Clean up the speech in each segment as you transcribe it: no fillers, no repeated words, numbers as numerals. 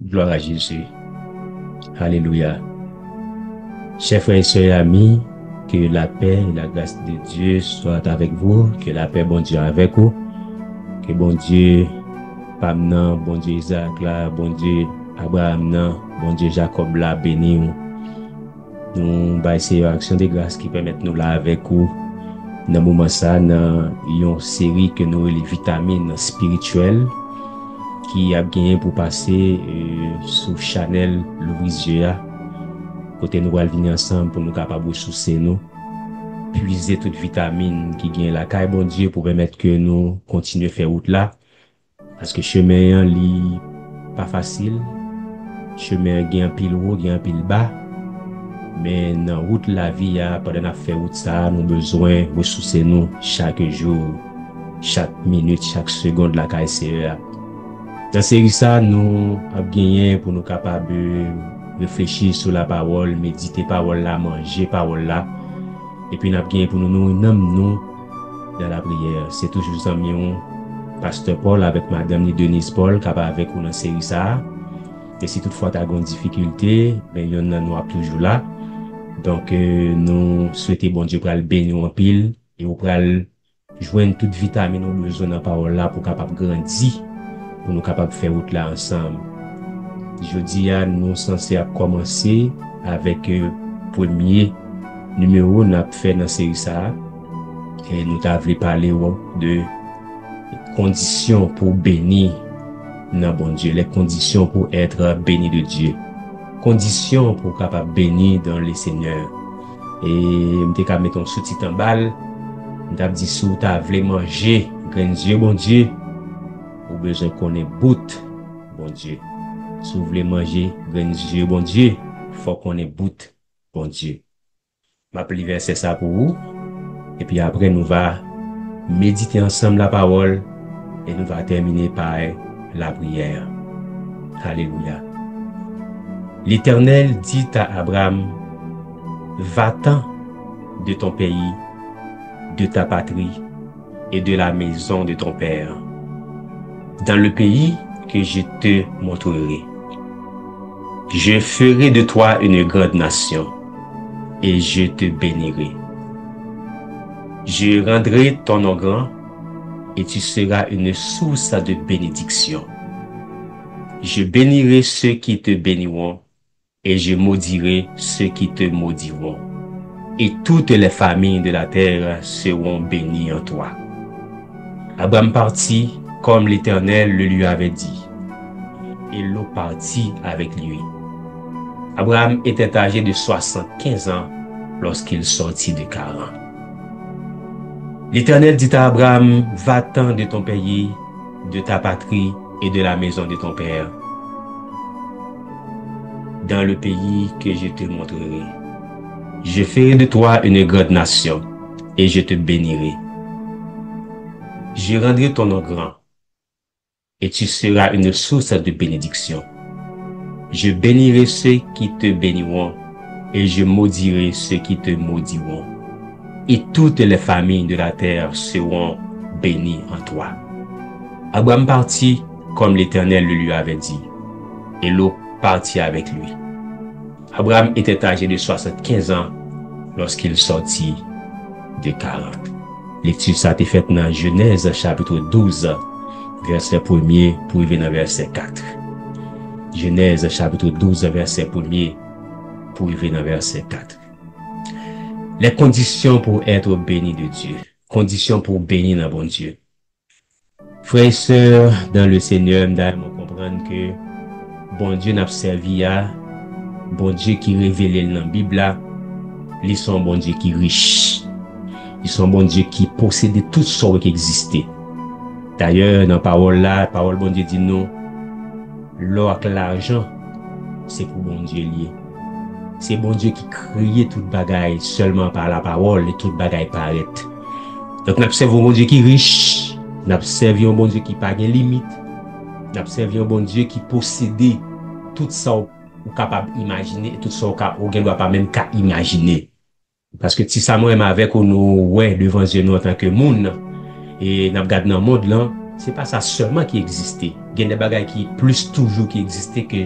Gloire à Jésus. Alléluia. Chers frères et sœurs amis, que la paix et la grâce de Dieu soient avec vous, que la paix, bon Dieu, avec vous, que bon Dieu, Pamnan, bon Dieu Isaac là, bon Dieu Abraham nan, bon Dieu Jacob là, béni ou. Nous baissons action de grâce qui permettent nous là avec vous. Dans le moment ça, dans une série que nous les vitamines spirituelles qui a gagné pour passer sur Chanel Louis côté nous allons venir ensemble pour nous capables de sourcer nous puiser toutes vitamines qui gagnent la caille bon Dieu pour permettre que nous continuions à faire route là parce que chemin li pas facile, chemin gagne pile haut gagne pile bas, mais dans route la vie pendant à faire route ça nous besoin ressourcer nous chaque jour, chaque minute, chaque seconde la caille c'est dans série ça nous a gagné pour nous capables de réfléchir sur la parole, méditer parole là, manger parole là, et puis nous a gagné pour nous nous dans la prière. C'est toujours ami pasteur Paul avec madame Denise Paul capable avec nous dans série ça. Et si toutefois tu as une difficulté, ben il y en a nous toujours là. Donc nous souhaitons bon Dieu pour le bénir en pile et pour joindre toute vitamine nous besoin dans parole là pour capable grandir, pour nous capable faire route là ensemble. Jeudi nous censé commencer avec premier numéro n'a fait dans série ça et nous t'avons parlé de conditions pour bénir dans bon Dieu, les conditions pour être béni de Dieu, conditions pour capable bénir dans le Seigneur. Et m'te ka mettre un sous-titre en balle, m't'a dit sous ta vle manger grand Dieu bon Dieu, ou besoin qu'on ait bout bon Dieu. Si vous voulez manger grand Dieu bon Dieu, faut qu'on ait bout bon Dieu. M'appelle verset ça pour vous et puis après nous va méditer ensemble la parole et nous va terminer par la prière. Alléluia. L'Éternel dit à Abraham: va-t'en de ton pays, de ta patrie et de la maison de ton père, dans le pays que je te montrerai. Je ferai de toi une grande nation et je te bénirai. Je rendrai ton nom grand et tu seras une source de bénédiction. Je bénirai ceux qui te béniront et je maudirai ceux qui te maudiront. Et toutes les familles de la terre seront bénies en toi. Abraham partit comme l'Éternel le lui avait dit. Et Lot partit avec lui. Abraham était âgé de 75 ans lorsqu'il sortit de Charan. L'Éternel dit à Abraham: va-t'en de ton pays, de ta patrie et de la maison de ton père, dans le pays que je te montrerai. Je ferai de toi une grande nation et je te bénirai. Je rendrai ton nom grand et tu seras une source de bénédiction. Je bénirai ceux qui te béniront et je maudirai ceux qui te maudiront. Et toutes les familles de la terre seront bénies en toi. Abraham partit comme l'Éternel le lui avait dit, et Lot partit avec lui. Abraham était âgé de 75 ans lorsqu'il sortit de Charan. Lecture ça a été faite dans Genèse chapitre 12, verset 1er pour arriver dans verset 4. Genèse chapitre 12, verset 1er pour arriver dans verset 4. Les conditions pour être béni de Dieu. Conditions pour bénir dans bon Dieu. Frères et sœurs, dans le Seigneur, nous devons comprendre que bon Dieu n'a servi à bon Dieu qui révèle dans la Bible, ils sont bon Dieu qui riche. Ils sont bon Dieu qui possède tout ce qui existait. D'ailleurs, dans la parole bon Dieu dit non, l'or et l'argent, c'est pour bon Dieu lié. C'est bon Dieu qui crée toute bagaille seulement par la parole et toute bagaille paraît. Donc, nous observons un bon Dieu qui est riche, nous observons un bon Dieu qui n'a pas de limite, nous observons un bon Dieu qui possède tout ça ou capable d'imaginer et tout ça ou ne doit pas même qu'à imaginer. Parce que si ça moi avec nous ouais devant Dieu nous en tant que monde et nous regardons dans le monde là, c'est pas ça seulement qui existait. Il y a des bagages qui plus toujours qui existait que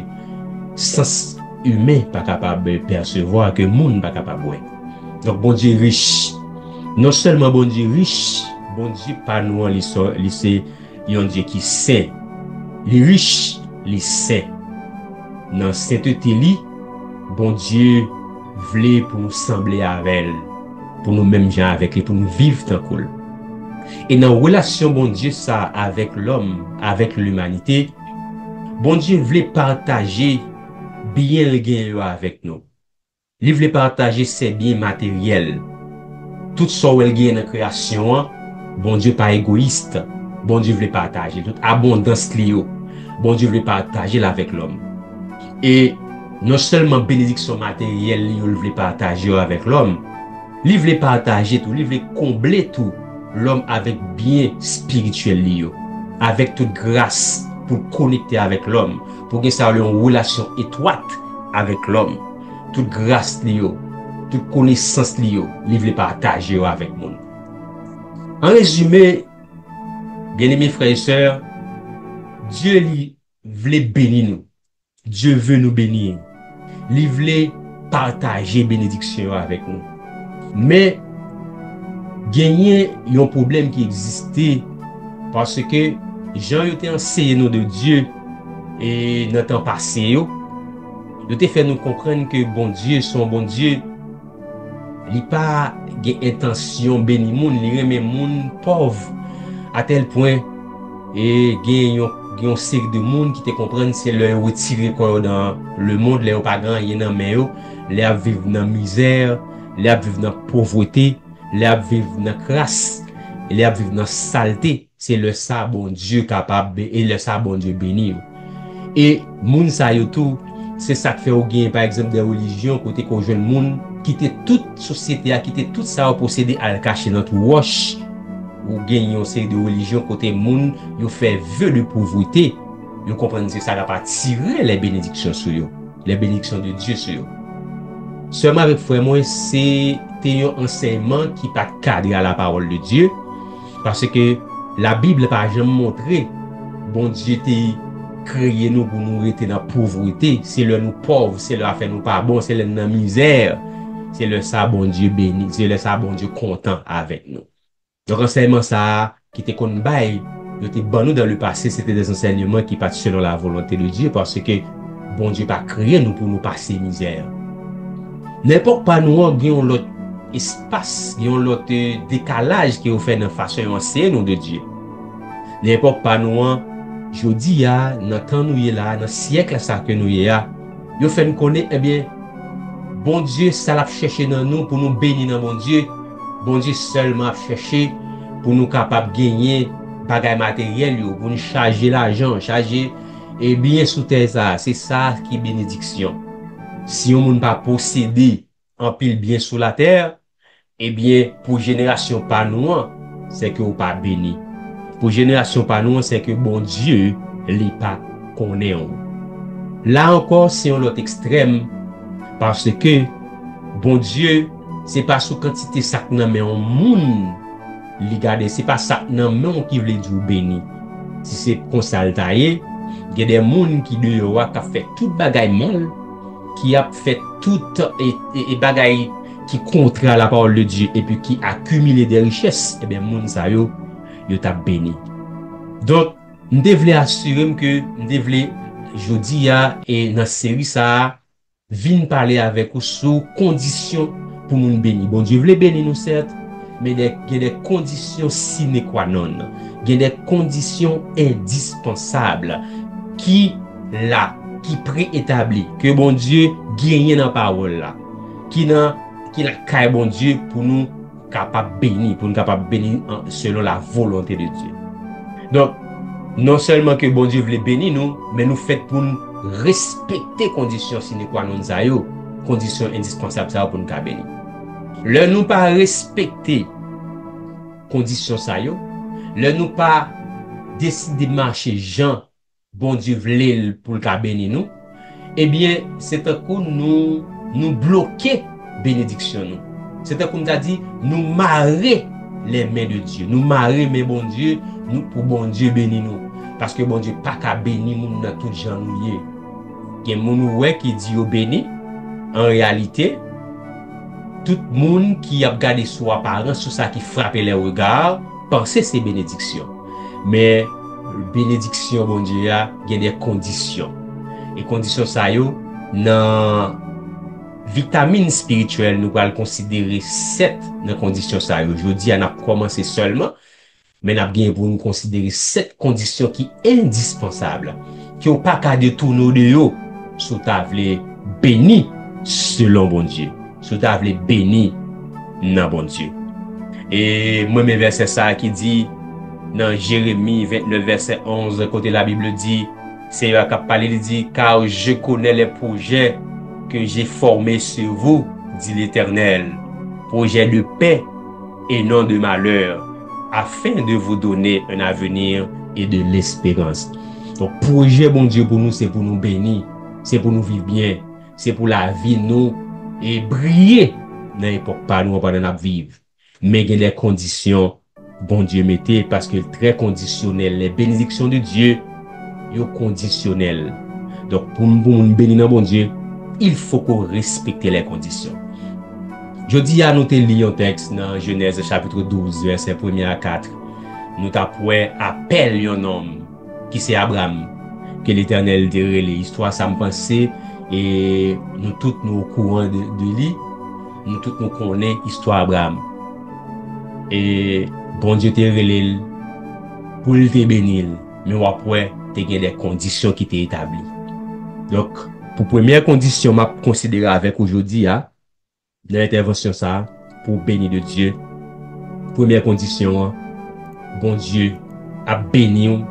sens humain pas capable de percevoir, que monde pas capable de voir. Donc bon Dieu riche. Non seulement bon Dieu riche, bon Dieu pas nous en lycée, un Dieu qui saint. Les riches, les saints. Dans sainteté li, bon Dieu voulait pour nous sembler avec elle, pour nous mêmes gens avec elle, pour nous vivre tant cool. Et dans la relation bon Dieu ça avec l'homme, avec l'humanité, bon Dieu voulait partager bien le gain avec nous. Il voulait partager ses biens matériels. Tout ce qu'il gagne dans la création, bon Dieu pas égoïste. Bon Dieu voulait partager toute abondance liée. Bon Dieu voulait partager avec l'homme. Et non seulement bénédiction matérielle, il voulait partager avec l'homme, il voulait partager tout, il voulait combler tout l'homme avec bien spirituel lié, avec toute grâce pour connecter avec l'homme, pour que ça ait une relation étroite avec l'homme, toute grâce liée, toute connaissance liée, il voulait partager avec nous. En résumé, bien-aimés frères et sœurs, Dieu lui voulait bénir nous. Dieu veut nous bénir. Il voulait partager bénédiction avec nous. Mais, gagner un problème qui existait parce que Jean était enseigné nous de Dieu et dans le temps passé, il te fait nous comprendre que bon Dieu, son bon Dieu, il n'a pas intention de bénir les gens, il remet les gens pauvres à tel point et il y a une série de monde qui te comprennent c'est leur retirer dans le monde, les pas grand, il y a mais les vivent dans la misère, les vivent dans la pauvreté, les vivent dans la crasse, les vivent dans la saleté. C'est le ça bon Dieu capable et le ça bon Dieu béni. Et moun sa yo tout, c'est ça qui fait au gain par exemple des religions côté qu'on jeune monde quitter toute société, quitter tout ça posséder à le cacher notre roche. Ou gagne une série de religions côté moun, yo fait vœu de pauvreté, yo comprendre que ça va pas tirer les bénédictions sur eux, les bénédictions de Dieu sur eux. Seulement avec frère moi, c'est un enseignement qui pas cadré à la parole de Dieu parce que la Bible pas jamais montré bon Dieu t'a créé nous pour nous rester dans la pauvreté, c'est le nous pauvres, c'est le faire nous pas bon, c'est le dans la misère, c'est le ça bon Dieu béni, c'est le ça bon Dieu content avec nous. Donc, enseignement ça, qui était qu'on bail, était bon nous dans le passé, c'était des enseignements qui partent selon la volonté de Dieu, parce que bon Dieu pas créé nous pour nous passer misère. N'importe pas nous, avons l'autre espace, avons l'autre décalage qui est fait dans la façon d'enseigner nous de Dieu. N'importe pas nous, je dis, dans le temps nous y là, dans le siècle ça que nous y là, nous fait nous connaître, eh bien, bon Dieu, ça l'a cherché dans nous pour nous bénir dans bon Dieu. Bon Dieu seulement chercher pour nous capables de gagner bagages matériels, pour nous charger l'argent, charger et bien sous terre ça. C'est ça qui est bénédiction. Si on ne pas posséder un pile bien sous la terre, eh bien, pour génération pas nous, c'est que vous pas béni. Pour génération pas nous, c'est que bon Dieu, n'est pas connaît. Là encore, c'est un autre extrême, parce que bon Dieu, c'est pas sous quantité ça que mais en monde li garder, c'est pas ça non mais qui veut dire béni. Si c'est comme ça le tailler, il y a des monde qui dehors qui a fait tout bagaille mal, qui a fait tout et bagaille qui contre la parole de Dieu et puis qui accumule des richesses, et bien monde ça yo t'a béni. Donc nous devons assurer que nous devons jodi et dans série ça vinn parler avec vous sous condition pour nous bénir. Bon Dieu voulait bénir nous certes, mais il y a des conditions sine qua non. Il y a des conditions indispensables qui préétabli que bon Dieu gagne dans la parole là. Qui la caille bon Dieu pour nous capable bénir, pour nous capable bénir selon la volonté de Dieu. Donc non seulement que bon Dieu voulait bénir nous, mais nous fait pour nous respecter conditions sine qua non ça yo, conditions indispensables ça pour nous bénir. Le nous pas respecter conditions ça yo, le nous pas décider de marcher Jean bon Dieu voulait pour le bénir nous, eh bien c'est un coup nous bloquer bénédiction nous. C'est un coup nous a dit nous marrer les mains de Dieu. Nous marrer mais bon Dieu, nous pour bon Dieu bénir nous. Parce que bon Dieu pas qu'à bénir nous dans tout gens nous y. Il y a moun ouais qui dit au béni. En réalité, tout le monde qui a regardé son apparence, sur ça qui frappe les regards, pensait c'est bénédiction. Mais bénédiction, bon Dieu, il y a des conditions. Et conditions ça yo, dans vitamines spirituelles, nous allons considérer 7 dans conditions ça yo. Je dis, on a commencé seulement, mais nous avons pour nous considérer 7 conditions qui sont indispensables, qui n'ont pas qu'à détourner de yo, sous table béni selon bon Dieu. Sous table béni dans bon Dieu. Et moi, mes versets ça qui dit, dans Jérémie 29, verset 11, côté la Bible dit, Seigneur qui a parlé, il dit, car je connais les projets que j'ai formés sur vous, dit l'Éternel, projets de paix et non de malheur, afin de vous donner un avenir et de l'espérance. Donc, projet, bon Dieu, pour nous, c'est pour nous bénir, c'est pour nous vivre bien, c'est pour la vie, nous, et briller dans l'époque pas nous, pendant notre vivre. Mais il y a des conditions, bon Dieu, mettez, parce que très conditionnel, les bénédictions de Dieu, sont conditionnelles. Donc, pour nous bénir bon Dieu, il faut qu'on respecte les conditions. Je dis à nous te lire un texte dans Genèse chapitre 12, verset 1 à 4. Nous t'appelons appel un homme qui c'est Abraham, que l'Éternel dirait l'histoire, ça me pensait, et nous tous nous au courant de lui, nous tous nous connaissons l'histoire Abraham. Et bon Dieu te relève pour te bénir, mais après, tu as des conditions qui t'ont établies. Donc, pour première condition, m'a considéré avec aujourd'hui, dans l'intervention ça, pour bénir de Dieu. Première condition, bon Dieu a béni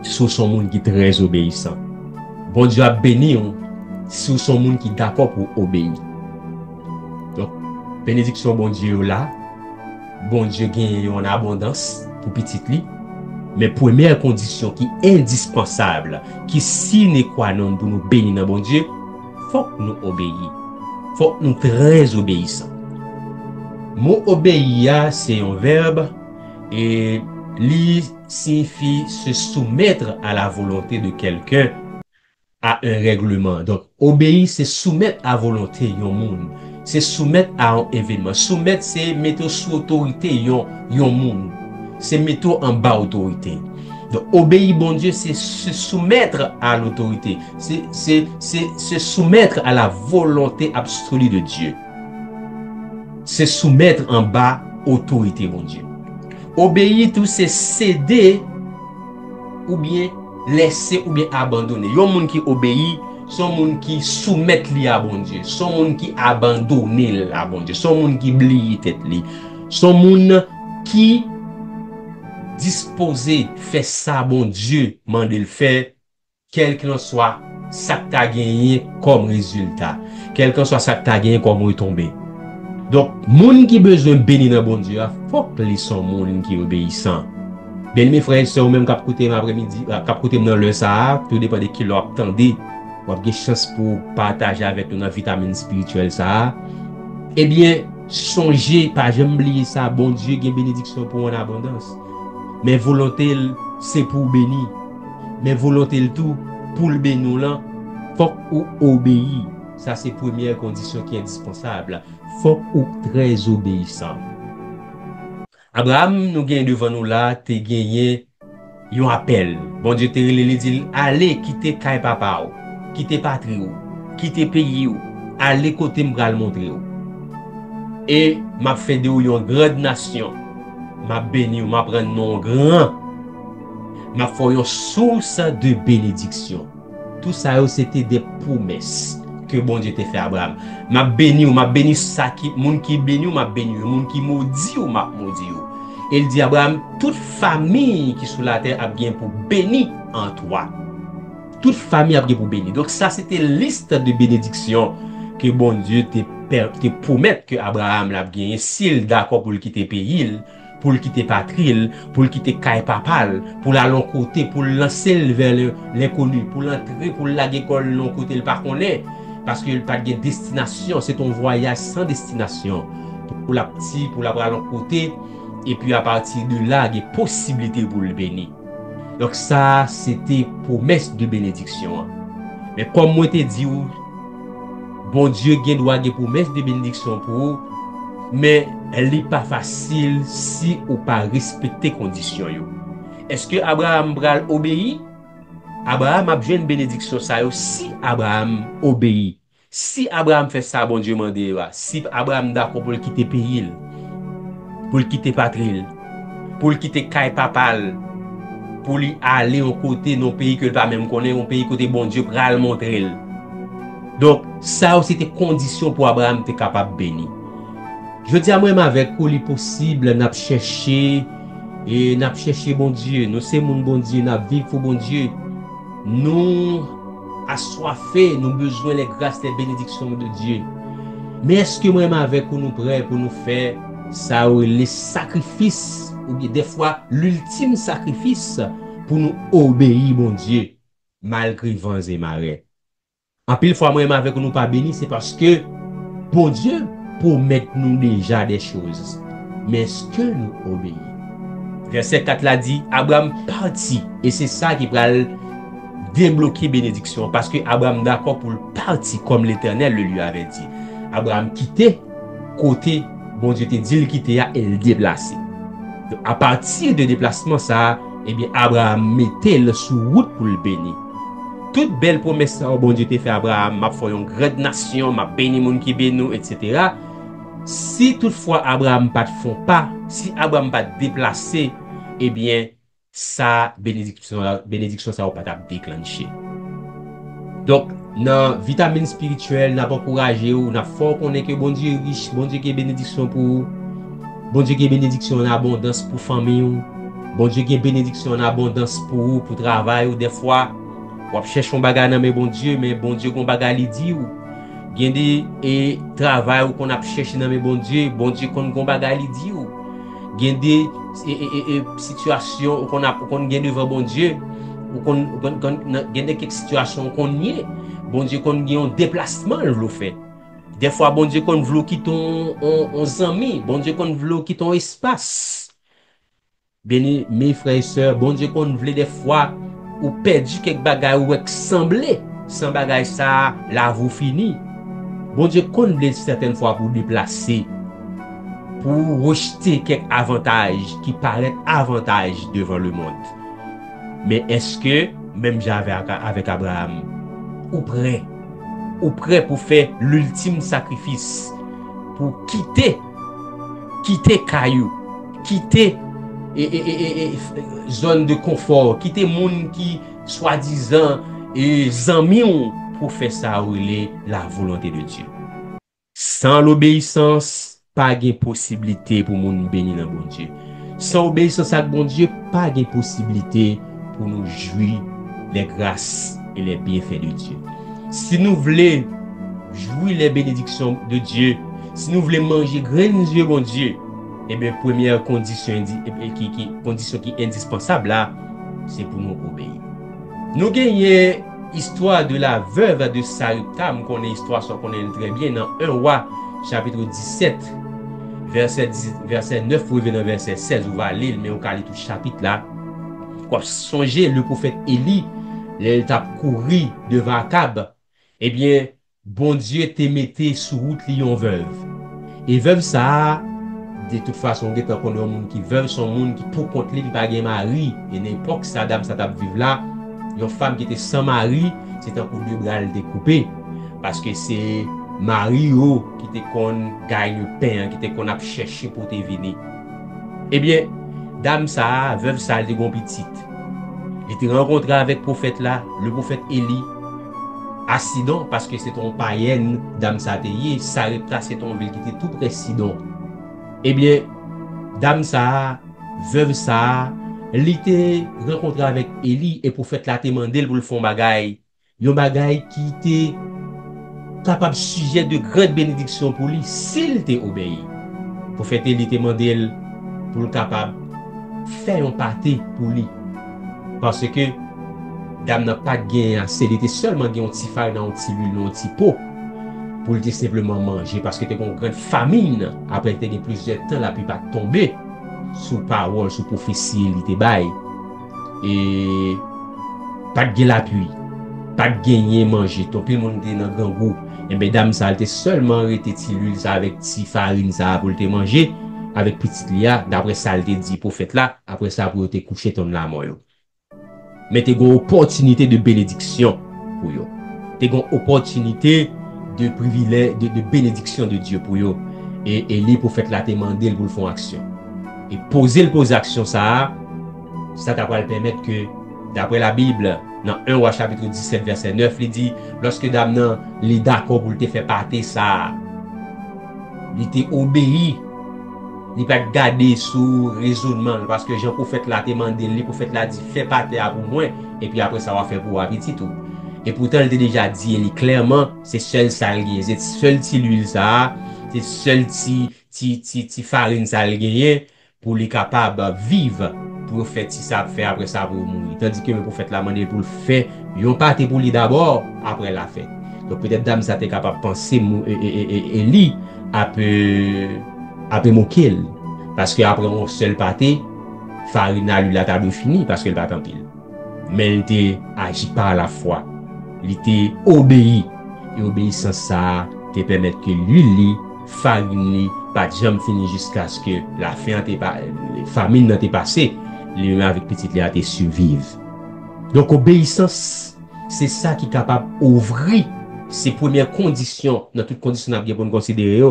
sur son monde qui est très obéissant. Bon Dieu a béni sur son monde qui est d'accord pour obéir. Donc, bénédiction bon Dieu là, bon Dieu gagne en abondance pour petit lit. Mais première condition qui est indispensable, qui sine qua non pour nous bénir dans bon Dieu, faut que nous obéissions. Faut que nous très obéissants. Mot obéir, c'est un verbe et il signifie se soumettre à la volonté de quelqu'un, à un règlement. Donc, obéir, c'est soumettre à volonté yon monde. C'est soumettre à un événement. Soumettre, c'est mettre sous autorité yon monde. C'est mettre en bas autorité. Donc, obéir, bon Dieu, c'est se soumettre à l'autorité. C'est se soumettre à la volonté absolue de Dieu. C'est soumettre en bas autorité, bon Dieu. Obéir, tout, c'est céder ou bien laisser ou bien abandonner. Yon moun qui obéit, son moun qui soumet li à bon Dieu. Son moun qui abandonne à bon Dieu. Son moun qui blie tête li. Son moun qui disposé fait ça bon Dieu mande le faire, quel que soit ça que tu as gagné comme résultat, quel que soit ça que tu as gagné comme retombé. Donc moun qui besoin bénir dans bon Dieu, faut que les sont moun qui obéissant. Bien mes frères et sœurs, même cap côté après-midi, cap côté dans le ça, tout dépend de qui leur attendez, ou avez chance pour partager avec nous dans vitamine spirituelle ça. Eh bien, songez pas jamais oublier ça, bon Dieu gagne bénédiction pour en abondance. Mais volonté, c'est pour bénir. Mais volonté, le tout, pour le bénir, là, faut ou obéir. Ça, c'est la première condition qui est indispensable. Faut ou très obéissant. Abraham, nous gagnons devant nous là, te gagné un appel. Bon Dieu te dit, allez, quittez Kay Papa, quittez patrie, quittez pays, allez côté m'bral montrer. Et m'a fait de vous une grande nation. M'a béni ou m'a prendre non grand. M'a fait une source de bénédiction. Tout ça, c'était des promesses que bon Dieu t'a fait à Abraham. M'a béni ça qui, moun qui béni ou m'a béni, moun qui maudit ou m'a maudit. Il dit Abraham, toute famille qui sur la terre a bien pour bénir en toi. Toute famille a bien pour bénir. Donc ça, c'était liste de bénédictions que bon Dieu te promet que Abraham l'a gagné. S'il d'accord pour le quitter pays, pour le quitter patrie, pour le quitter Kay Papal, pour aller côté, pour lancer vers l'inconnu, pour l'entrer, pour la école l'autre côté, le pas connaît. Parce que le pas de destination, c'est un voyage sans destination. Pour la petite, pour la l'autre côté, et puis à partir de là, il y a possibilité pour le bénir. Donc ça, c'était promesse de bénédiction. Mais comme moi t'ai dit, bon Dieu doit des promesses de bénédiction pour vous, mais elle n'est pas facile si ou pas respecter conditions. Est-ce que Abraham bral obéit? Abraham a besoin de bénédiction ça si Abraham obéit. Si Abraham fait ça, bon Dieu m'a dit, si Abraham d'accord pour le quitter pays, pour le quitter patrie, pour le quitter Kai Papal, pour lui aller au côté non pays que pas même connaît, un pays côté bon Dieu pour le montrer. Donc ça aussi c'était condition pour Abraham être capable de bénir. Je dis à moi avec vous, il possible n'a chercher et n'a chercher bon Dieu, nous c'est mon bon Dieu, n'a vivre pour bon Dieu. Nous assoiffés, nous besoin les grâces, les bénédictions de Dieu. Mais est-ce que moi avec vous nous prêts pour nous faire ça les sacrifices ou bien des fois l'ultime sacrifice pour nous obéir bon Dieu malgré vents et marées. En pile fois moi avec nous pas béni, c'est parce que bon Dieu promet nous déjà des choses. Mais est-ce que nous obéissons? Verset 4 l'a dit, Abraham partit. Et c'est ça qui va débloquer bénédiction. Parce que Abraham d'accord pour le partir comme l'Éternel le lui avait dit. Abraham quittait côté, bon Dieu te dit le quitter et le déplacer. Donc, à partir de déplacement ça, eh bien Abraham mettait le sous route pour le bénir. Toute belle promesse bon Dieu te fait Abraham, m'a fait une grande nation, m'a béni moun qui béni, etc. Si toutefois Abraham pas font pas, si Abraham pas déplacé, eh bien sa bénédiction ça va pas déclencher. Donc dans vitamine spirituelle, n'a pas encouragé ou n'a fort qu'on est que bon Dieu est riche, bon Dieu qui est bénédiction pour bon Dieu qui est bénédiction en abondance pour famille, bon Dieu qui est bénédiction en abondance pour travail ou des fois on cherche un bagage dans bon Dieu, mais bon Dieu qu'on bagage li dit ou gen des travail ou qu'on a cherché dans bon Dieu qu'on bagage li dit ou gen des situations qu'on a qu'on gen devant bon Dieu ou qu'on gen des quelques situations qu'on y est bon Dieu qu'on gen un déplacement le fait. Des fois bon Dieu qu'on veut quitter on amis, bon Dieu qu'on veut quitter ton espace. Béni mes frères et sœurs, bon Dieu qu'on veut des fois ou perdu quelque bagage ou semblé sans bagage ça la vous fini. Bon Dieu qu'on veut certaines fois pour déplacer pour rejeter quelques avantages qui paraissent avantages devant le monde. Mais est-ce que même j'avais avec Abraham ou prêt pour faire l'ultime sacrifice pour quitter caillou, quitter zone de confort, quitter monde qui soi-disant et amis pour faire ça la volonté de Dieu. Sans l'obéissance, pas de possibilité pour nous bénir dans bon Dieu. Sans obéissance à bon Dieu, pas de possibilité pour nous jouir les grâces et les bienfaits de Dieu. Si nous voulons jouir les bénédictions de Dieu, si nous voulons manger grain de Dieu, bon Dieu, eh bien, première condition qui est indispensable là, c'est pour nous obéir. Nous gagnons l'histoire de la veuve de Sarepta, nous connaissons l'histoire, qu'on connaît très bien dans 1 Roi, chapitre 17, verset 9 pour venir verset 16, on va lire, mais on va lire tout le chapitre là. Quoi, songez, le prophète Élie, il a couru devant Akab, eh bien, bon Dieu te mettait sous route lion veuve. Et veuve ça, de toute façon, il y a un monde qui veuve son monde qui pour contre lui, il pas de mari. Et n'importe ça dame ça t'a vivre là, une femme qui était sans mari, c'est un coup de bras découpé parce que c'est Mario qui te qu'on gagne le pain, qui te qu'on a cherché pour te venir. Eh bien, dame ça, veuve ça, elle était petite. Il était rencontré avec prophète là, le prophète Élie. À Sidon, parce que c'est ton païenne, dame ça te Sarepta c'est ton ville qui était tout près Sidon. Eh bien, dame ça, veuve ça, elle était rencontrée avec Élie et prophète là te demandé pour le fond bagaille. Yon bagaille qui était capable de sujet de grande bénédiction pour lui s'il te obéi. Prophète Élie te demandé pour le capable faire un pâté pour lui. Parce que dame n'a pas gagné assez, il était seulement gagné un petit faille dans un petit huile, un petit pot pour le simplement manger parce que tu as une grande famine après tu as plusieurs temps la pluie pas tomber. sous parole, sous prophétie, il te bail. Et pas de l'appui, pas de gagner manger, ton pile monde dans grand goût. Et mesdames, ça était seulement arrêté l'huile ça avec ti farine ça pour te manger avec petite lia, d'après ça elle te dit prophète là, après ça pour te coucher ton l'amour. Mais tu as une opportunité de bénédiction pour yo. Tu as une opportunité de privilège, de bénédiction de Dieu pour yo. Et les prophètes là te demandé pour le faire action. Et poser action ça va le permettre que, d'après la Bible, dans 1 Roi chapitre 17, verset 9, il dit, lorsque Damnan est d'accord pour te faire partir ça, il t'a obéi, il pas garder sous raisonnement, parce que Jean prophète là te demandé, le prophète là dit, fais partir pour moi, et puis après ça va faire pour appétit tout. Et pourtant, il t'a déjà dit, il clairement, c'est seul salgué, c'est seul petit l'huile ça, c'est seul petit farine ça pour les capables vivre. Pour faire si ça faire après ça pour mourir. Tandis que le prophète l'a demandé pour le faire, ils ont parti pour lui d'abord, après la fête. Donc peut-être dame ça t'es capable de penser et lui après moquer parce que après on seul parti, farina lui la table fini parce qu'elle va tant pile. Mais il était agi par la foi. Il était obéi et obéissance ça te permet que lui farine pas jamais fini jusqu'à ce que la famine n'ait passé. Les humains avec petite léa te survivent. Donc, obéissance, c'est ça qui est capable d'ouvrir ces premières conditions, dans toutes conditions pour nous considérer,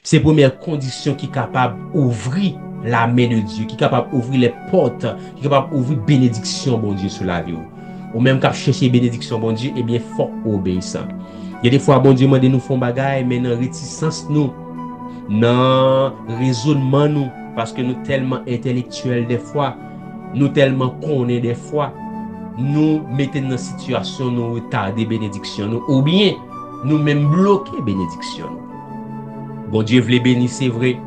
ces premières conditions qui sont capables d'ouvrir la main de Dieu, qui est capable d'ouvrir les portes, qui est capable d'ouvrir bénédiction, bon Dieu, sur la vie. Ou même quand chercher bénédiction, bon Dieu, eh bien, faut obéissant. Il y a des fois, bon Dieu, m'a dit nous font bagaille, mais dans réticence, nous, dans raisonnement, nous, parce que nous tellement intellectuels des fois, nous tellement connaissons des fois, nous mettons dans une situation, nous retarder bénédiction, nous, ou bien nous même bloquer bénédiction. Bon Dieu voulait bénir, c'est vrai,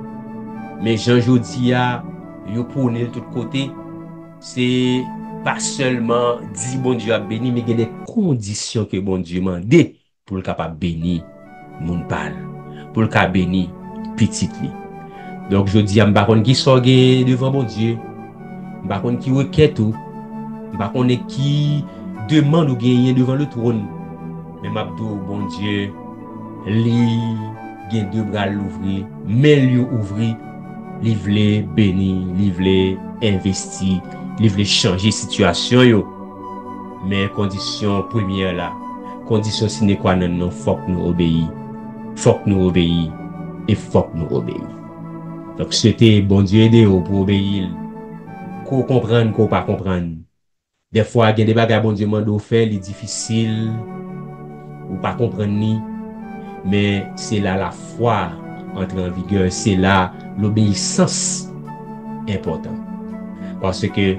mais Jean Jodia, yo prône de tous côtés, c'est pas seulement dit bon Dieu a béni, mais il y a des conditions que bon Dieu m'a dit pour le capable bénir mon parle, pour le capable bénir petit li. Donc je dis à m'bakon qui sorge devant bon Dieu. Par contre, qui requête tout, par contre, qui demande ou gagner devant le trône. Mais m'abdou, bon Dieu, li gen deux bras l'ouvrir, mais lui ouvrir, li vle béni, li vle investi, li vle changer situation yo. Mais condition première là, condition sine qua non, faut que nous obéir. Faut que nous obéir et faut que nous obéir. Donc c'était bon Dieu aider pour obéir. Qu'on comprenne, qu'on pas comprendre. Des fois, il y a des bagages bon Dieu m'a fait, c'est difficile, ou pas comprendre ni. Mais c'est là la foi entre en vigueur, c'est là l'obéissance important. Parce que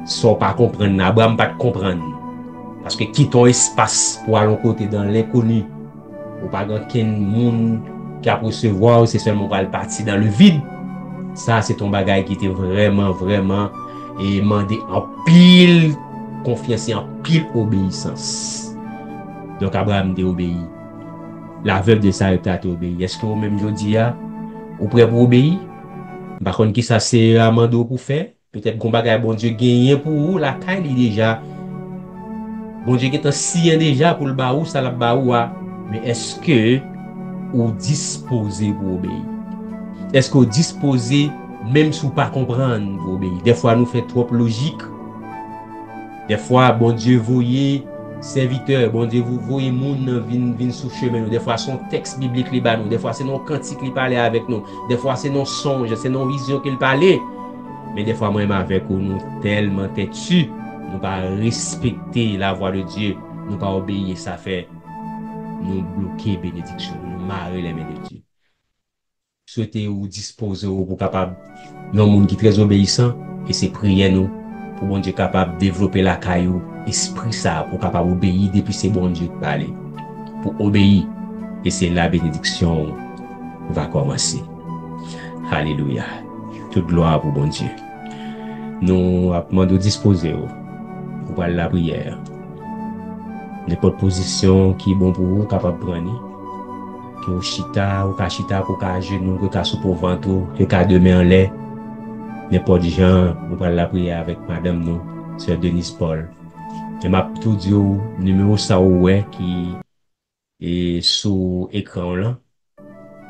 sans pas comprendre, Abraham pas comprendre. Parce que quitte ton espace pour aller côté dans l'inconnu, ou pas quelqu'un monde qui a recevoir, c'est seulement pour aller partir dans le vide. Ça, c'est ton bagage qui était vraiment, vraiment, et demandé en pile confiance et en pile obéissance. Donc, Abraham a obéi. La veuve de Sarepta a obéi. Est-ce que vous-même, je dis, vous prêt pour obéir? Par contre, qui ça, c'est Amando pour faire? Peut-être qu'on bagage, bon Dieu, gagné pour vous, la caille déjà. Bon Dieu, qui est si déjà pour le baou, ça la baou, mais est-ce que vous disposez pour obéir? Est-ce que vous disposez, même si vous ne pas comprendre, pour obéir? Des fois, nous faisons trop logique. Des fois, bon Dieu, voyez, serviteur, bon Dieu, vous voyez, moun vin sous chemin. Des fois, son texte biblique li ba nous. Des fois, c'est nos cantiques qui parlait avec nous. Des fois, c'est nos songes, c'est nos visions qu'il parlait. Mais des fois, moi-même, avec nous, tellement têtus, nous pas respecter la voix de Dieu, nous pas obéir, ça fait nous bloquer bénédiction, nous marrer les mains de Dieu. Souhaitez ou disposer ou pour capable non monde qui très obéissant et c'est prier nous pour bon Dieu capable de développer la caillou esprit ça pour capable obéir depuis c'est bon Dieu de parler pour obéir et c'est la bénédiction va commencer. Alléluia. Toute gloire pour bon Dieu. Nous demandons de disposer pour la prière. N'importe position qui est bon pour vous capable de prendre. Que au chita, ou ka chita, ou ka genou, ou ka sous pour ventre, que ka demain en l'air. n'importe gens, nous prenons la prière avec madame nous, sœur Denise Paul. Et m'a tout dit numéro ça ouais qui est sur écran là.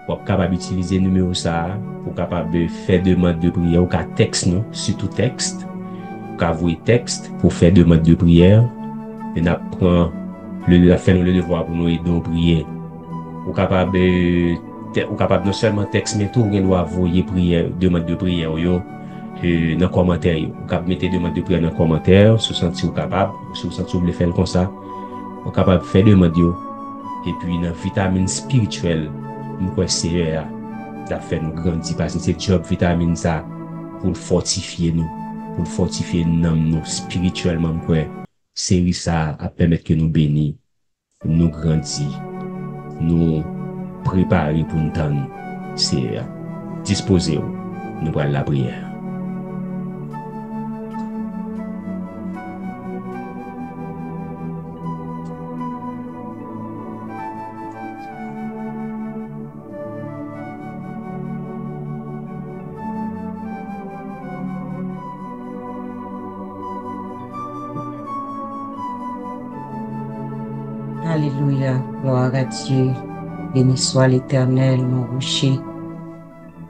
Pour capable utiliser numéro ça pour capable faire demande de prière ou qu'à texte non, surtout texte. Pour vous texte pour faire demande de prière et n'a prend le faire le devoir pour nous aider à prier. Ou capable non seulement texte mais tout on doit envoyer prière demande de prière yo dans commentaire yo. Ou capable mettre demande de prière dans commentaire, se sentir capable, si vous sentez vous voulez faire comme ça. Ou capable faire demande yo. Et puis dans vitamine spirituelle nous quoi Seigneur a fait nous grandir parce que c'est job vitamine ça pour fortifier nous spirituellement quoi série ça à permettre que nous bénir nous grandir nous préparer pour nous temps c'est disposer nous pour la prière. Alléluia, gloire à Dieu, béni soit l'Éternel, mon rocher.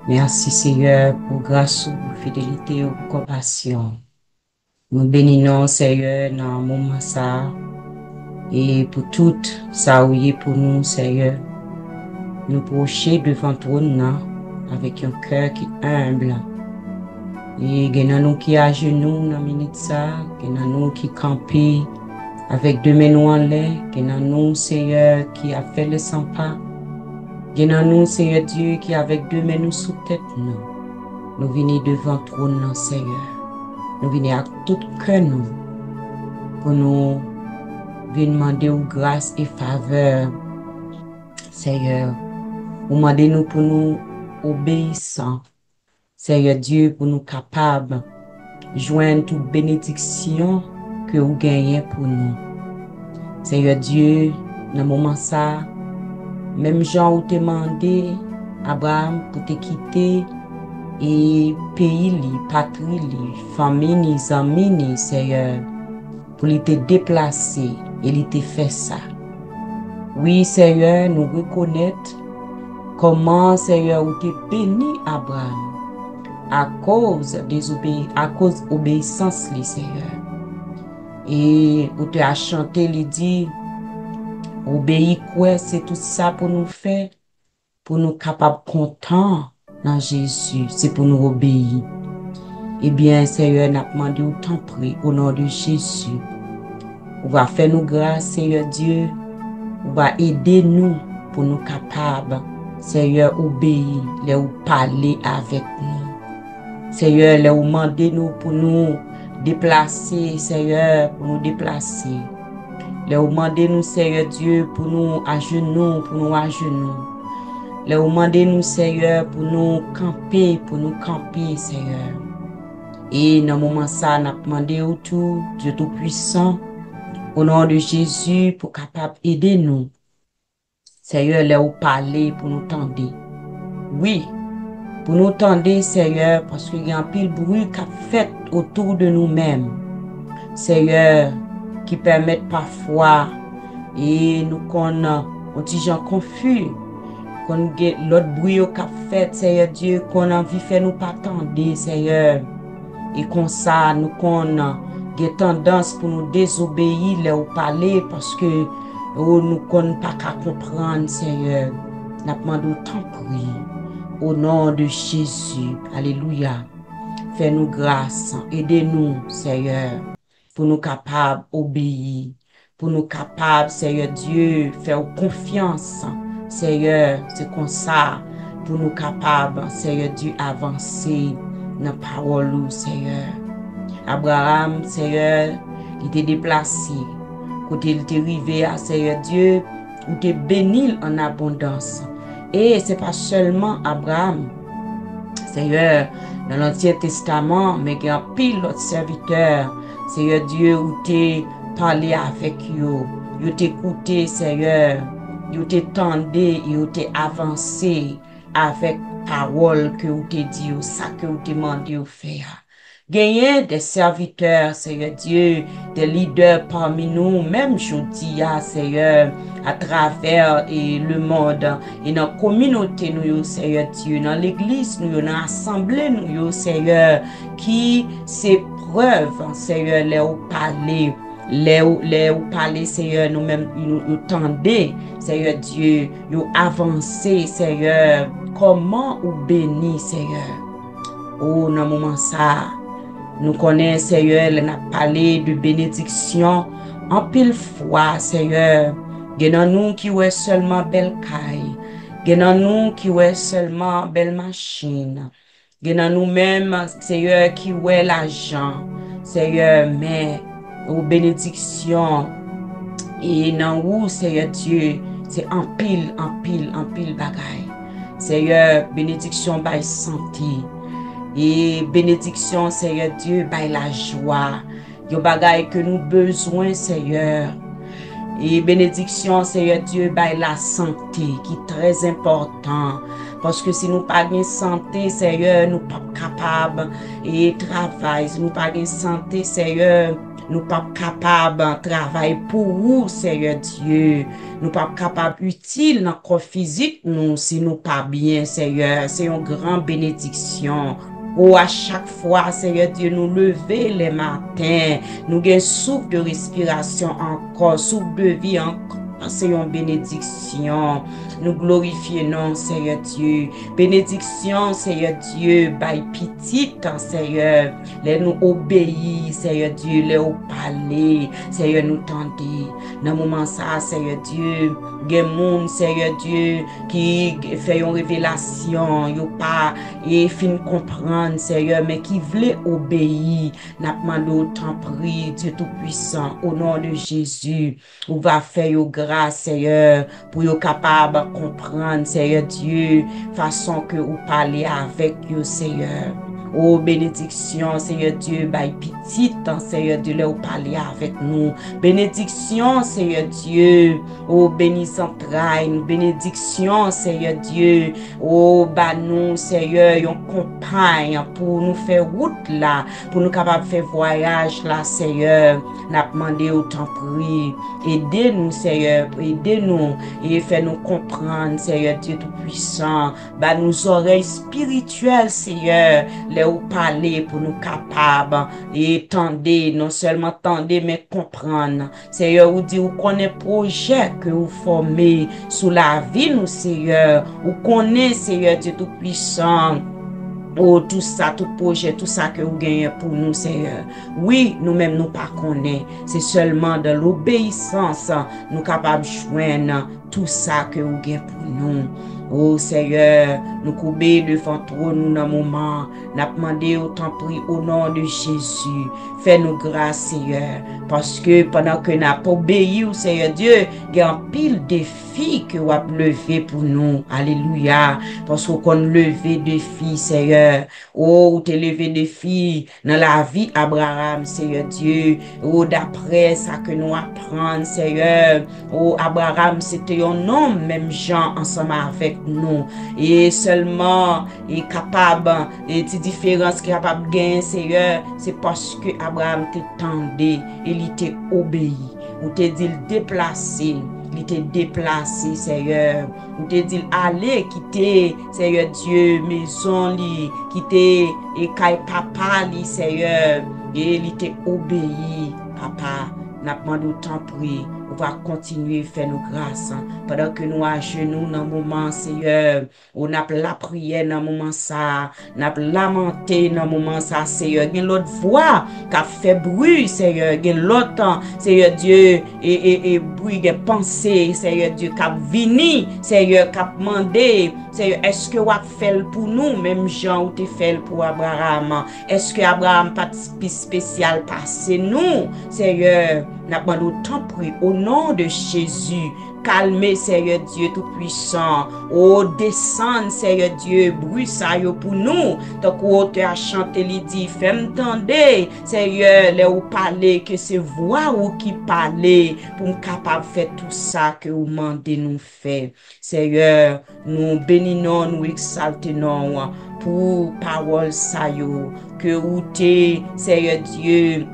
Merci Seigneur pour grâce, pour fidélité, pour compassion. Nous bénissons Seigneur dans le moment ça et pour tout ça oui pour nous Seigneur. Nous procher devant trône avec un cœur qui est humble. Et il y a nous qui à genoux dans minute ça, il y a nous qui campent avec deux mains en l'air, il y a nous Seigneur qui a fait le 100 pas. Il y a nous Seigneur Dieu qui avec deux mains nous sous tête nous. Nous venons devant trône Seigneur. Nous venons à tout cœur nous pour nous venir demander grâce et faveur Seigneur. Vous demandez nous pour nous obéissants. Seigneur Dieu, pour nous capables de joindre toute bénédiction que vous gagnez pour nous. Seigneur Dieu, dans le moment ça, même Jean ou demandé Abraham pour te quitter et pays, patrie, famille, amis, Seigneur, pour te déplacer et il te fait ça. Oui, Seigneur, nous reconnaître comment, Seigneur, vous t'es béni Abraham à cause obéissance, Seigneur. Et vous t'as chanté, il dit, obéir quoi, c'est tout ça pour nous faire, pour nous capables contents dans Jésus, c'est pour nous obéir. Eh bien, Seigneur, n'a demandé au temps pris au nom de Jésus. On va faire nous grâce, Seigneur Dieu. On va aider nous pour nous capables, Seigneur, obéir, les ou parler avec nous. Seigneur, les ou demander nous pour nous déplacer, Seigneur, pour nous déplacer. Les ou demander nous, Seigneur Dieu, pour nous à genoux, Les ou demander nous, Seigneur, pour nous camper, Seigneur. Et dans le moment ça, nous demandé au tout, Dieu Tout-Puissant, au nom de Jésus, pour capable aider nous. Seigneur, les ou parler pour nous tendre. Oui, pour nous tendre, Seigneur, parce qu'il y a un pile bruit qui a fait autour de nous-mêmes. Seigneur, qui permettent parfois, et nous qu'on a un petit gens confus, qu'on a l'autre bruit qui a fait, Seigneur Dieu, qu'on a envie de faire nous pas tendre, Seigneur. Et comme ça, nous qu'on a des tendances pour nous désobéir, les ou parler, parce que nous qu'on pas qu'à comprendre, Seigneur. Nous demandons tant pris. Au nom de Jésus, alléluia. Fais-nous grâce, aidez-nous, Seigneur, pour nous capables d'obéir, pour nous capables, Seigneur Dieu, faire confiance, Seigneur, c'est comme ça, pour nous capables, Seigneur Dieu, avancer dans la parole, Seigneur. Abraham, Seigneur, il était déplacé, quand il était arrivé à Seigneur Dieu, il était béni en abondance. Et ce n'est pas seulement Abraham, Seigneur, dans l'Ancien Testament, mais il y a pile d'autres serviteurs, Seigneur Dieu, où tu parlé avec eux, où tu écouté, Seigneur, où tu tendé, où tu avancé avec parole que vous te dit, ça que vous demandez de faire. Gagner des serviteurs, Seigneur Dieu, des leaders parmi nous, même aujourd'hui, Seigneur, à travers le monde, et dans la communauté, nous, Seigneur Dieu, dans l'église, nous, dans l'assemblée, nous, Seigneur, qui s'épreuve, Seigneur, les ou parler. Les ou parler, Seigneur, nous-mêmes, nous tendez, Seigneur Dieu, nous avancer, Seigneur, comment ou bénir, Seigneur. Oh, dans le moment ça, nous connaissons, Seigneur, nous avons parlé de bénédiction en pile fois, Seigneur. Il y a nous qui ouais seulement belle caille. Il y a nous qui ouais seulement belle machine. Il y a nous-mêmes, Seigneur, qui ouais l'argent. Seigneur, mais aux bénédictions et dans où, Seigneur Dieu, c'est en pile bagaille. Seigneur, bénédiction by santé. Et bénédiction, Seigneur Dieu, by la joie. Yo bagaille que nous besoin, Seigneur. Et bénédiction, Seigneur Dieu, by la santé, qui est très important. Parce que si nous pas de santé, Seigneur, nous pas capables et travail. Si nous pas de santé, Seigneur, nous pas capables de travailler pour vous, Seigneur Dieu. Nous pas capables utile dans le corps physique, nous, si nous pas bien, Seigneur. C'est une grande bénédiction. Oh, à chaque fois, Seigneur Dieu, nous lever les matins, nous avons souffle de respiration encore, souffle de vie encore. C'est une bénédiction. Nous glorifions, Seigneur Dieu. Bénédiction, Seigneur Dieu, by petite, Seigneur. Les nous obéir, Seigneur Dieu, les nous parler, Seigneur, nous tendez. Dans le moment ça, Seigneur Dieu, il y a des gens, Seigneur Dieu, qui fait une révélation, ils pas et fin comprendre, Seigneur, mais qui voulait obéir. N'a demandé autant prier, Dieu Tout-Puissant, au nom de Jésus, on va faire grâce, Seigneur, pour être capable de comprendre, Seigneur Dieu, façon que vous parlez avec vous, Seigneur. Oh, bénédiction, Seigneur Dieu, by petite, Seigneur Dieu, là, vous parlez avec nous. Bénédiction, Seigneur Dieu, oh, béni central, bénédiction, Seigneur Dieu, oh, bah, nous, Seigneur, yon compagne pour nous faire route là, pour nous capables de faire voyage là, Seigneur. N'a demandé autant prier. Aidez-nous, Seigneur, aidez-nous et faites-nous comprendre, Seigneur Dieu Tout-Puissant. Bah, nos oreilles spirituelles, Seigneur, les ou parler pour nous capables et tendez, non seulement tendez, mais comprendre. Seigneur, vous dit, vous connaissez projet que vous formez sous la vie, nous, Seigneur. Vous connaissez, Seigneur Dieu Tout-Puissant. Oh, tout ça, tout projet, tout ça que vous gagnez pour nous, Seigneur. Oui, nous-mêmes, nous pas connaissons. C'est seulement de l'obéissance, nous capables de joindre tout ça que vous gagnez pour nous. Oh, Seigneur, nous couper devant toi, nous, dans le moment. Nous demandé autant prix au nom de Jésus. Fais-nous grâce, Seigneur. Parce que pendant que nous n'avons pas obéi au Seigneur Dieu, il y a un pile de défis que vous avez levé pour nous. Alléluia. Parce qu'on levé des défis, Seigneur. Oh, vous avez levé des défis dans la vie Abraham, Seigneur Dieu. Oh, d'après ça que nous apprenons, Seigneur. Oh, Abraham, c'était un homme, même Jean, ensemble avec nous. Et seulement, est capable, et cette différence qui est capable de gagner, Seigneur, c'est parce que Abraham t'attendait, il était obéi. Ou te dit déplacer. Il était déplacé, Seigneur. Ou te dit aller, quitter, Seigneur Dieu, maison, quitter, et caille papa, Seigneur. Et il était obéi, papa. N'a pas demandé autant prier. On va continuer à faire nos grâces. Pendant que nous à genoux dans le moment, Seigneur, on a la prière dans le moment ça, on a lamenté dans le moment ça, Seigneur. Il y a l'autre voix qui a fait bruit, Seigneur. Il y a l'autre, Seigneur Dieu, et bruit de pensée, Seigneur Dieu, qui a venu, Seigneur, qui a demandé, Seigneur, est-ce que vous avez fait pour nous, même Jean, ou tu fait pour Abraham? Est-ce que Abraham pas spécial passé nous, Seigneur? N'a pas d'autant pris au nom de Jésus. Calmez, Seigneur Dieu Tout-Puissant. Oh, descend, Seigneur Dieu, bruit ça yo pour nous. Tant qu'on te a chanté, il dit, fais-moi tendre, Seigneur, les ou parler, que c'est voix ou qui parler, pour me capable de faire tout ça que vous demandez nous faire. Seigneur, nous bénissons, nous exaltons pour parole ça yo, que vous te, Seigneur Dieu,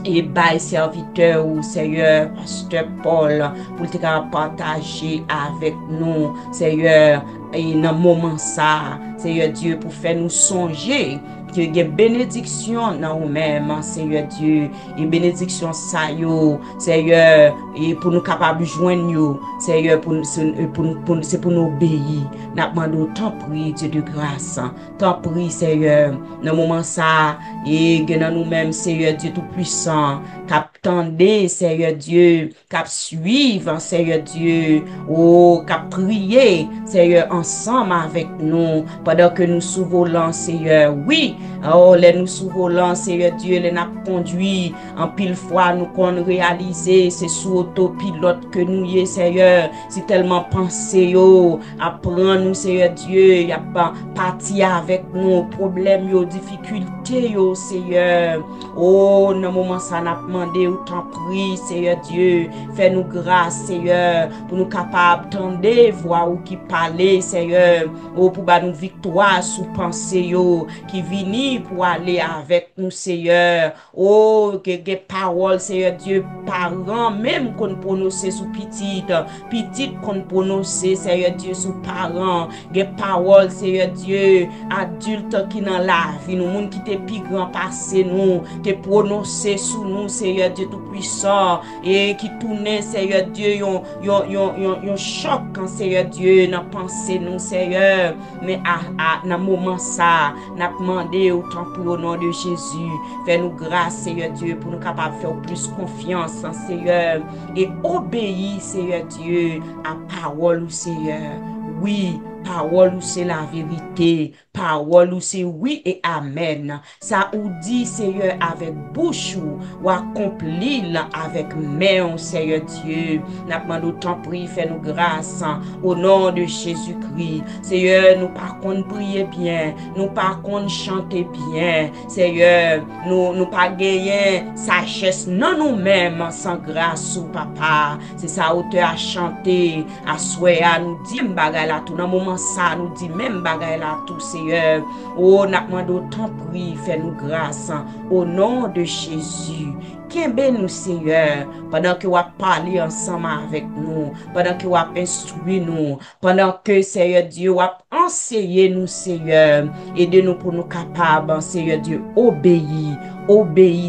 et by serviteur ou Seigneur, Pasteur Paul, pour te partager avec nous, Seigneur, et dans le moment ça, Seigneur Dieu, pour faire nous songer que y a bénédiction dans nous-mêmes, Seigneur Dieu, et bénédiction ça yo, Seigneur, et pour nous capables de joindre yo, Seigneur, c'est pour nous obéir. N'a demandé tant prie Dieu de grâce, tant prie Seigneur, dans le moment ça, et dans nous-mêmes, Seigneur Dieu Tout-Puissant, cap tendez, Seigneur Dieu, cap suivre, Seigneur Dieu, oh, cap prier, Seigneur, ensemble avec nous, pendant que nous sous-volons, Seigneur, oui, oh, les nous sous-volons, Seigneur Dieu, les n'a conduit, en pile fois, nous qu'on réaliser, c'est sous autopilote que nous y est, Seigneur, c'est tellement pensé, yo, apprendre nous, Seigneur Dieu, y a pas parti avec nous, problèmes, yo, difficultés, yo, Seigneur, oh, dans le moment ça n'a demandé, ou t'en prie, Seigneur Dieu, fais-nous grâce, Seigneur, pour nous capables d'entendre, voir ou qui parler, Seigneur, oh, pour nous victoire sous pensée, yo, qui vini pour aller avec nous, Seigneur, oh, que parole, Seigneur Dieu, parents, même qu'on prononce sous petite qu'on prononce, Seigneur Dieu, sous parents, que parole, Seigneur Dieu, adulte qui dans la vie, nous, monde qui te plus grand passé, nous, te prononcer sous nous, Seigneur Dieu Tout-Puissant, et qui tourne, Seigneur Dieu, yon choc, Seigneur Dieu, dans pensée, nous, Seigneur, mais dans moment ça, n'a demandé autant pour au nom de Jésus, fais-nous grâce, Seigneur Dieu, pour nous capables de faire plus confiance, Seigneur, et obéir, Seigneur Dieu, à parole, Seigneur, oui, parole ou c'est la vérité, parole ou c'est oui et amen. Ça ou dit, Seigneur, avec bouche ou accomplir avec main, Seigneur Dieu. N'a pas d'autant prier, fais-nous grâce au nom de Jésus-Christ. Seigneur, nous par contre prier bien, nous par contre chanter bien. Seigneur, nous pas gagner sagesse non nous-mêmes sans grâce ou papa. C'est ça auteur à chanter, à souhaiter, à nous dire bagay la tout dans moment ça nous dit même bagay là tout Seigneur. Oh, n'a demandé autant prie, fais-nous grâce au nom de Jésus. Qu'aimez nous Seigneur, pendant que vous parlez ensemble avec nous, pendant que vous instruisez nous, pendant que Seigneur Dieu vous enseignez nous Seigneur, aidez-nous pour nous capables, Seigneur Dieu, obéir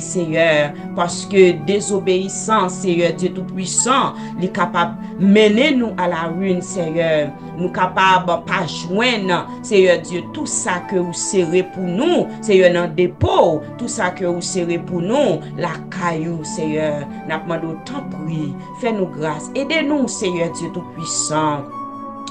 Seigneur, parce que désobéissance, Seigneur Dieu Tout-Puissant, est capable de mener nous à la ruine, Seigneur. Nous capables pas joindre, Seigneur Dieu, tout ça que vous serrez pour nous, Seigneur, dans le dépôt, tout ça que vous serrez pour nous, la caillou, Seigneur. N'a pas d'autant prier, fais-nous grâce, aidez-nous, Seigneur Dieu Tout-Puissant,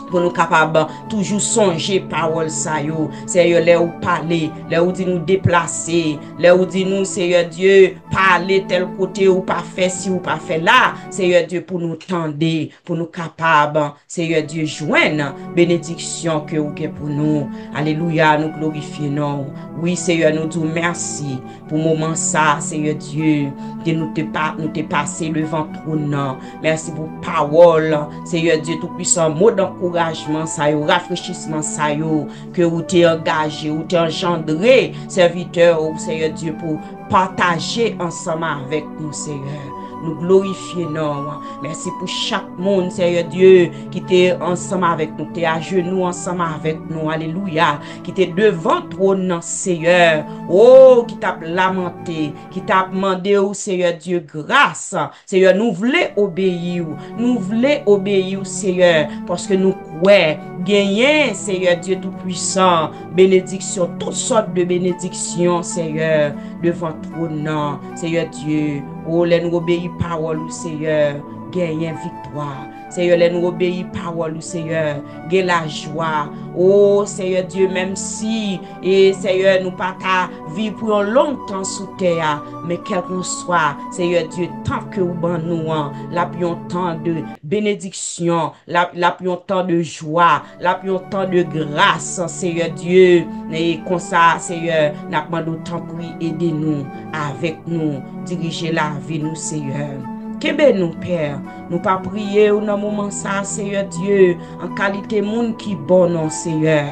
pour nous capables toujours songer parole ça yo, Seigneur, là où parler, là où dit nous déplacer, là où dit nous, Seigneur Dieu, parler tel côté ou pas faire si ou pas faire là, Seigneur Dieu, pour nous tendre, pour nous capables, Seigneur Dieu, joindre bénédiction que vous avez pour nous. Alléluia, nous glorifions. Oui, Seigneur, nous disons merci pour moment ça, Seigneur Dieu, que nous te passer le ventre non. Merci pour parole, Seigneur Dieu Tout-Puissant, mot d'encouragement, ça yo, rafraîchissement, ça yo, que vous t'es engagé, vous t'es engendré, serviteur, Seigneur Dieu, pour partager ensemble avec nous, Seigneur. Nous glorifions. Merci pour chaque monde, Seigneur Dieu, qui était ensemble avec nous, qui était à genoux ensemble avec nous. Alléluia. Qui était devant le trône, Seigneur. Oh, qui t'a lamenté, qui t'a demandé au Seigneur Dieu grâce. Seigneur, nous voulons obéir. Nous voulons obéir, Seigneur, parce que nous croyons gagner, Seigneur Dieu Tout-Puissant, bénédiction, toutes sortes de bénédictions, Seigneur, devant le trône, Seigneur Dieu. Oh, les nous obéir parole, Seigneur. gagner victoire. Seigneur, les nous obéir parole, Seigneur, gagner la joie. Oh, Seigneur Dieu, même si, et Seigneur, nous pas qu'à vivre pour longtemps sous terre, mais quel qu'on soit, Seigneur Dieu, tant que vous ban nous, la plus temps de bénédiction, la plus temps de joie, la plus temps de grâce, Seigneur Dieu, et comme ça, Seigneur, n'a pas d'autant pris, aidez-nous, avec nous, diriger la vie, nous, Seigneur. Kebe nous, Père, nous pas prier au moment ça, Seigneur Dieu, en qualité monde qui bon, non, Seigneur,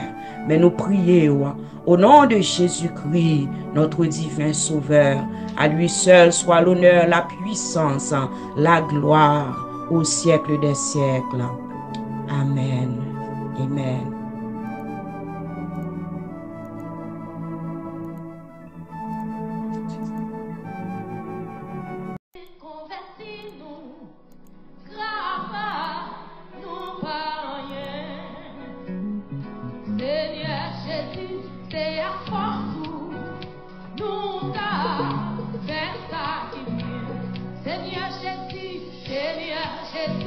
mais nous prions au nom de Jésus-Christ, notre divin Sauveur. À lui seul soit l'honneur, la puissance, la gloire au siècle des siècles. Amen. Amen. Seigneur Jésus,